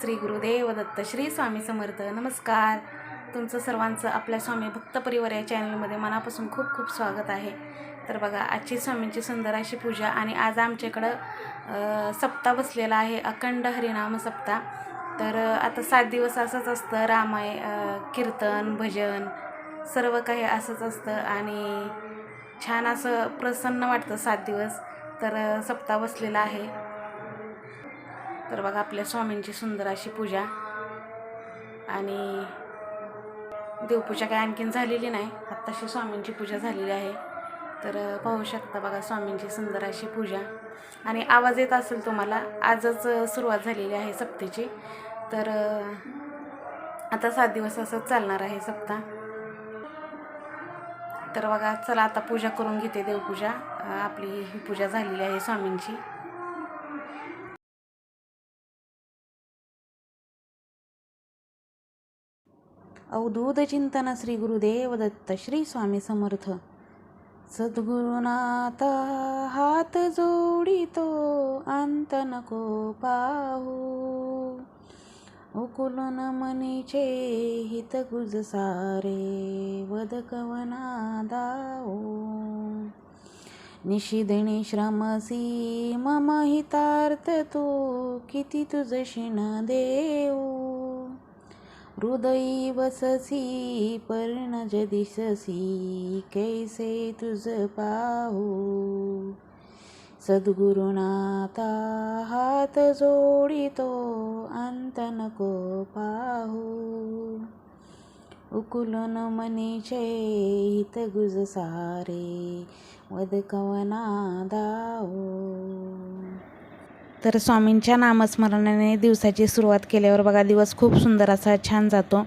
श्री गुरुदेव दत्त श्री स्वामी समर्थ। नमस्कार, तुमचं सर्वांचं आपल्या स्वामी भक्त परिवार या चॅनलमध्ये मनापासून खूप खूप स्वागत आहे। तर बघा, आजची स्वामींची सुंदर अशी पूजा आणि आज आमच्याकडं सप्ताह बसलेला आहे, अखंड हरिनाम सप्ताह। तर आता 7 दिवस असंच असतं, कीर्तन भजन सर्व काही असंच असतं आणि छान असं प्रसन्न वाटतं 7 दिवस। तर सप्ताह बसलेला आहे। तर बघा, आपल्या स्वामींची सुंदर अशी पूजा आणि देवपूजा काय आणखीन झालेली नाही, आत्ताशी स्वामींची पूजा झालेली आहे। तर पाहू शकता बघा, स्वामींची सुंदर अशी पूजा आणि आवाज येत असेल तुम्हाला, आजच सुरुवात झालेली आहे सप्तेची। तर आता 7 दिवस असंच चालणार आहे सप्ताह। तर बघा, चला आता पूजा करून घेते, देवपूजा। आपली ही पूजा झालेली आहे स्वामींची। अवधूत चिंतन श्री गुरुदेव दत्त श्री स्वामी समर्थ। सद्गुरुनाथ हात जोडितो अंत नको पाहू, उकुलून मनीचे हित गुज सारे वद कवना दाऊ, निशिदिनी श्रमसी मम हितार्थ तू किती तुझशी न देऊ, हृदयी वससी पर्णज दिससी कैसे तुझ पाहू, सद्गुरुनाथा हात जोडितो अंत नको पाहू, उकुलून मनीचे हित गुज सारे वद कवना दाऊ। तर स्वामींच्या नामस्मरणाने दिवसाची सुरुवात केल्यावर बघा, दिवस खूप सुंदर असा छान जातो।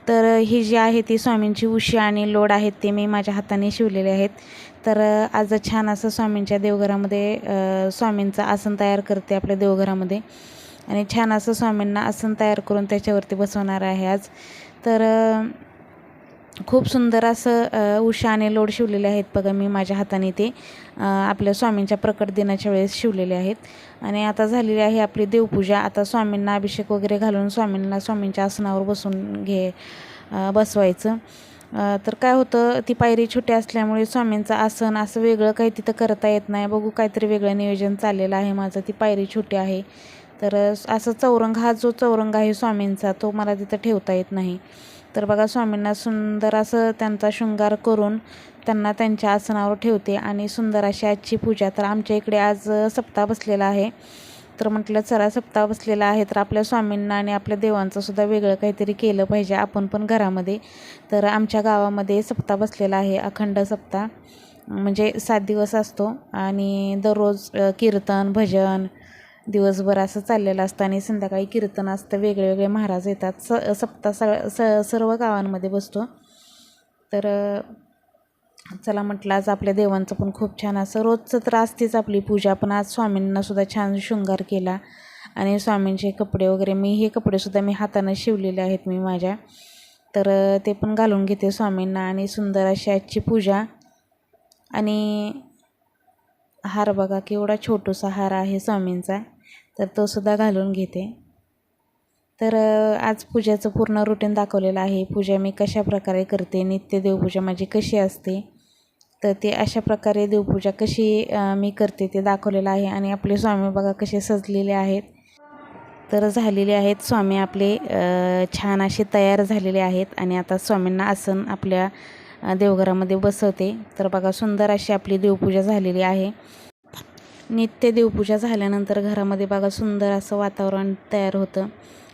तर ही जी आहे ती स्वामींची उशी आणि लोड आहेत, ते मी माझ्या हाताने शिवलेले आहेत। तर आज छान असं स्वामींच्या देवघरामध्ये स्वामींचं आसन तयार करते आपल्या देवघरामध्ये आणि छान असं स्वामींना आसन तयार करून त्याच्यावरती बसवणार आहे आज। तर खूप सुंदर असं उशा आणि लोड शिवलेले आहेत बघा, मी माझ्या हाताने ते आपल्या स्वामींच्या प्रकट दिनाच्या वेळेस शिवलेले आहेत। आणि आता झालेली आहे आपली देवपूजा। आता स्वामींना अभिषेक वगैरे घालून स्वामींना स्वामींच्या आसनावर बसवायचं। तर काय होतं, ती पायरी छोटी असल्यामुळे स्वामींचं आसन असं वेगळं काही तिथं करता येत नाही। बघू, काहीतरी वेगळं नियोजन चाललेलं आहे माझं। ती पायरी छोटी आहे, तर असं चौरंग, हा जो चौरंग आहे स्वामींचा, तो मला तिथं ठेवता येत नाही। तर बघा, स्वामींना सुंदर असं त्यांचा शृंगार करून त्यांना त्यांच्या आसनावर ठेवते आणि सुंदर अशी आजची पूजा। तर आमच्या इकडे आज सप्ताह बसलेला आहे, तर म्हटलं चला, सप्ताह बसलेला आहे तर आपल्या स्वामींना आणि आपल्या देवांचं सुद्धा वेगळं काहीतरी केलं पाहिजे आपण पण घरामध्ये। तर आमच्या गावामध्ये सप्ताह बसलेला आहे, अखंड सप्ताह, म्हणजे 7 दिवस असतो आणि दररोज कीर्तन भजन दिवसभर असं चाललेलं असतं आणि संध्याकाळी कीर्तन असतं, वेगळे वेगळे महाराज येतात। सप्ताह सर्व गावांमध्ये बसतो। तर चला म्हटलं, आज आपल्या देवांचं पण खूप छान असं, रोजचं तर असतेच आपली पूजा, पण आज स्वामींना सुद्धा छान शृंगार केला आणि स्वामींचे कपडे वगैरे, हे कपडेसुद्धा मी हातानं शिवलेले आहेत मी माझ्या। तर ते पण घालून घेते स्वामींना आणि सुंदर अशी आजची पूजा। आणि हार बघा, केवढा छोटूसा हार आहे स्वामींचा, तर तो सुद्धा घालून घेते। तर आज पूजेचं पूर्ण रुटीन दाखवलेलं आहे। पूजा मी कशा प्रकारे करते, नित्य देवपूजा माझी कशी असते, तर ते अशा प्रकारे देवपूजा कशी मी करते ते दाखवलेलं आहे। आणि आपले स्वामी बघा कसे सजलेले आहेत। तर झालेले आहेत स्वामी आपले, छान असे तयार झालेले आहेत आणि आता स्वामींना आसन आपल्या देवघरामध्ये बसवते। तर बघा, सुंदर अशी आपली देवपूजा झालेली आहे। नित्य देवपूजा झाल्यानंतर घरामध्ये बघा सुंदर असं वातावरण तयार होतं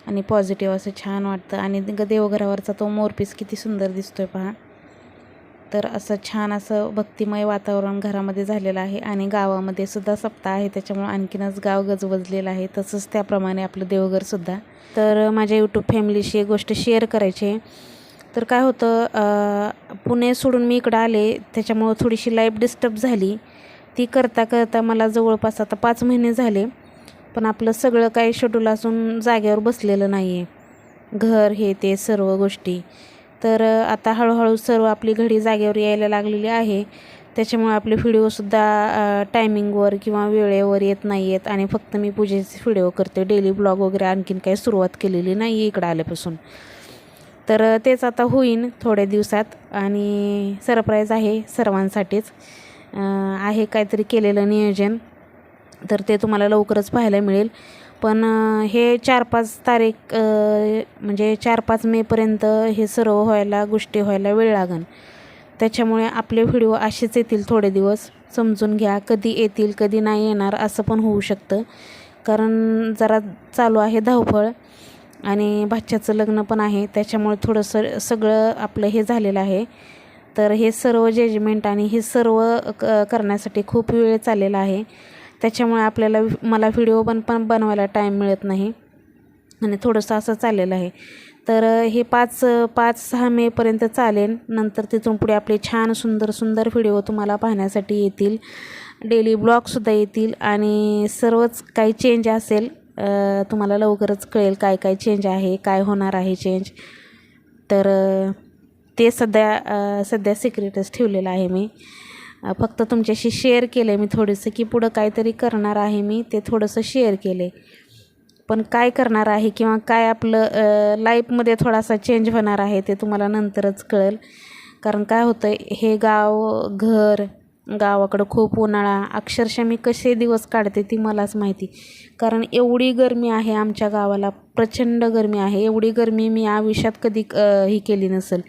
आणि पॉझिटिव्ह असं छान वाटतं आणि देवघरावरचा तो मोरपीस किती सुंदर दिसतोय पहा। तर असं छान असं भक्तिमय वातावरण घरामध्ये झालेलं आहे आणि गावामध्ये सुद्धा सप्ताह आहे, त्याच्यामुळे आणखीनच गाव गजबजलेलं आहे, तसंच त्याप्रमाणे आपलं देवघरसुद्धा। तर माझ्या यूट्यूब फॅमिलीशी एक गोष्ट शेअर करायची आहे। तर काय होतं, पुणे सोडून मी इकडं आले, त्याच्यामुळं थोडीशी लाईफ डिस्टर्ब झाली। ती करता करता मला जवळपास आता 5 महिने झाले, पण आपलं सगळं काही शेड्यूल असून जागेवर बसलेलं नाही आहे, घर हे ते सर्व गोष्टी। तर आता हळूहळू सर्व आपली घडी जागेवर यायला लागलेली आहे। त्याच्यामुळे आपले व्हिडिओसुद्धा टायमिंगवर किंवा वेळेवर येत नाही आहेत आणि फक्त मी पूजेचे व्हिडिओ करते. डेली ब्लॉग वगैरे आणखीन काही सुरुवात केलेली नाही आहे इकडं आल्यापासून. तर तेच आता होईन थोड्या दिवसात आणि सरप्राईज आहे सर्वांसाठीच आहे काहीतरी केलेलं नियोजन. तर ते तुम्हाला लवकरच पाहायला मिळेल. पण हे 4-5 तारीख म्हणजे 4-5 मेपर्यंत हे सर्व व्हायला गोष्टी व्हायला वेळ लागेल. त्याच्यामुळे आपले व्हिडिओ असेच येतील थोडे दिवस, समजून घ्या. कधी येतील कधी नाही येणार असं पण होऊ शकतं, कारण जरा चालू आहे धावपळ आणि भाच्याचं लग्न पण आहे. त्याच्यामुळे थोडंसं सगळं आपलं हे झालेलं आहे. तर हे सर्व जजमेंट आणि हे सर्व करण्यासाठी खूप वेळ चाललेला आहे. त्याच्यामुळे मला व्हिडिओ पण बनवायला टाईम मिळत नाही आणि थोडंसं असं चाललेलं आहे. तर हे 5-6 मेपर्यंत चालेल. नंतर तिथून पुढे आपले छान सुंदर व्हिडिओ तुम्हाला पाहण्यासाठी येतील. डेली ब्लॉगसुद्धा येतील आणि सर्वच काही चेंज असेल तुम्हाला लवकरच कळेल काय चेंज आहे, काय होणार आहे चेंज. तर ते सध्या सिक्रेटच ठेवलेलं आहे मी. फक्त तुमच्याशी शेअर केलं आहे मी थोडंसं, की पुढं काहीतरी करणार आहे मी, ते थोडंसं शेअर केलं आहे. पण काय करणार आहे किंवा काय आपलं लाईफमध्ये थोडासा चेंज होणार आहे ते तुम्हाला नंतरच कळेल. कारण काय होतं आहे, हे गावाकडं खूप उन्हाळा, अक्षरशः मी कसे दिवस काढते ती मलाच माहिती. कारण एवढी गरमी आहे आमच्या गावाला, प्रचंड गरमी आहे. एवढी गरमी मी आयुष्यात कधी ही केली नसेल.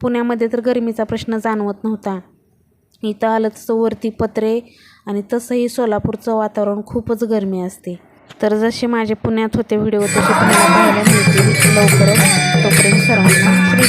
पुण्यामध्ये तर गरमीचा प्रश्न जाणवत नव्हता. इथं आलं तसं वरती पत्रे आणि तसंही सोलापूरचं वातावरण खूपच गरमी असते. तर जसे माझे पुण्यात होते व्हिडिओ तसे तुम्हाला पाहायला मिळतील लवकरच. तोपर्यंत सर्वांना Shri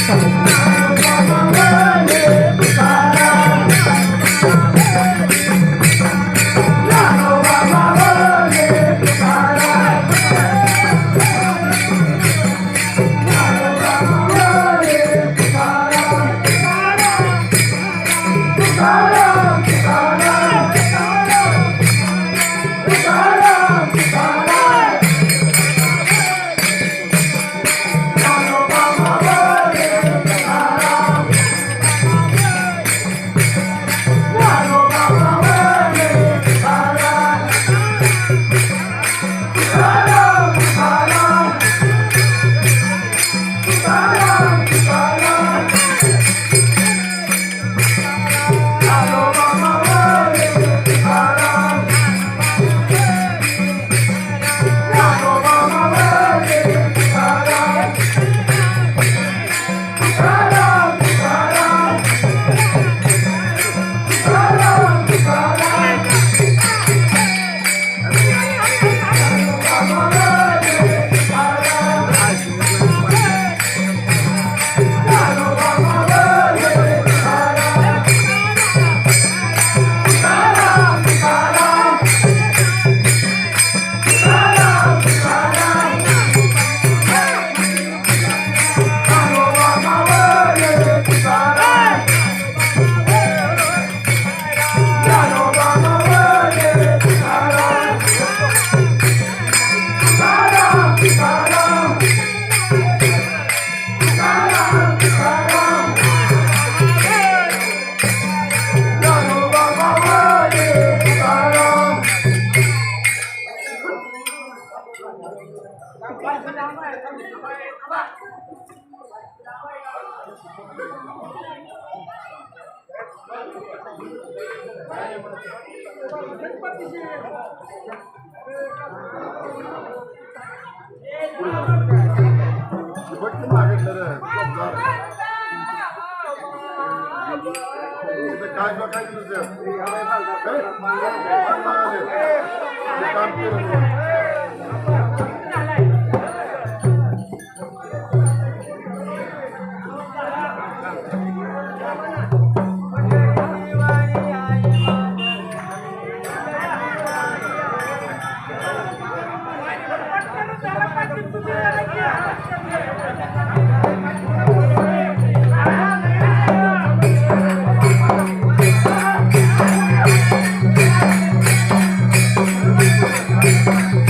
Thank you.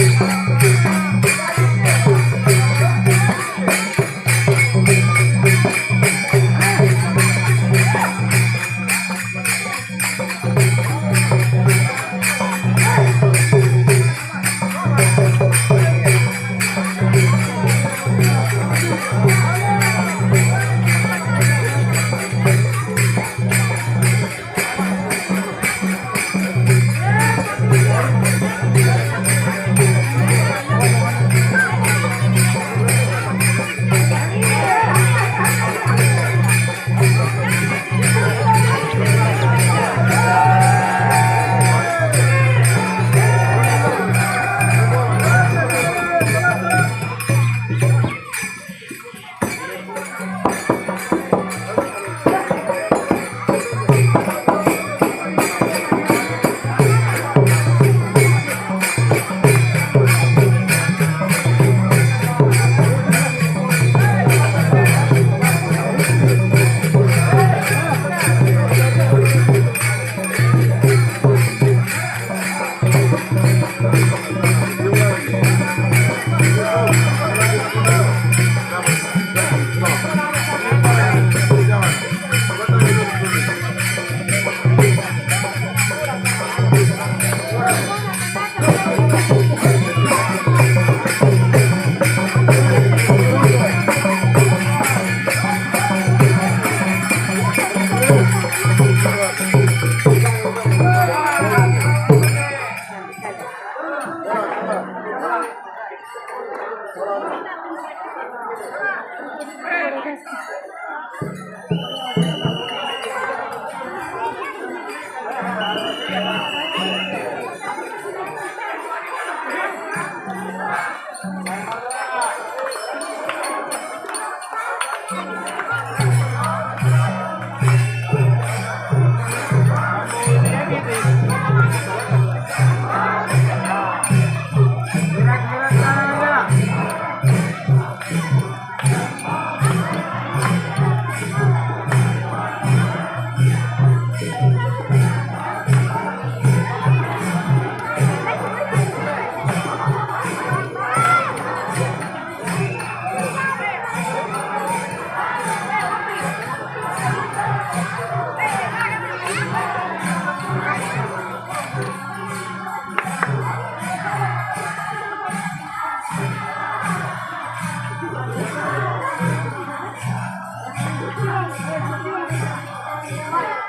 Thank you.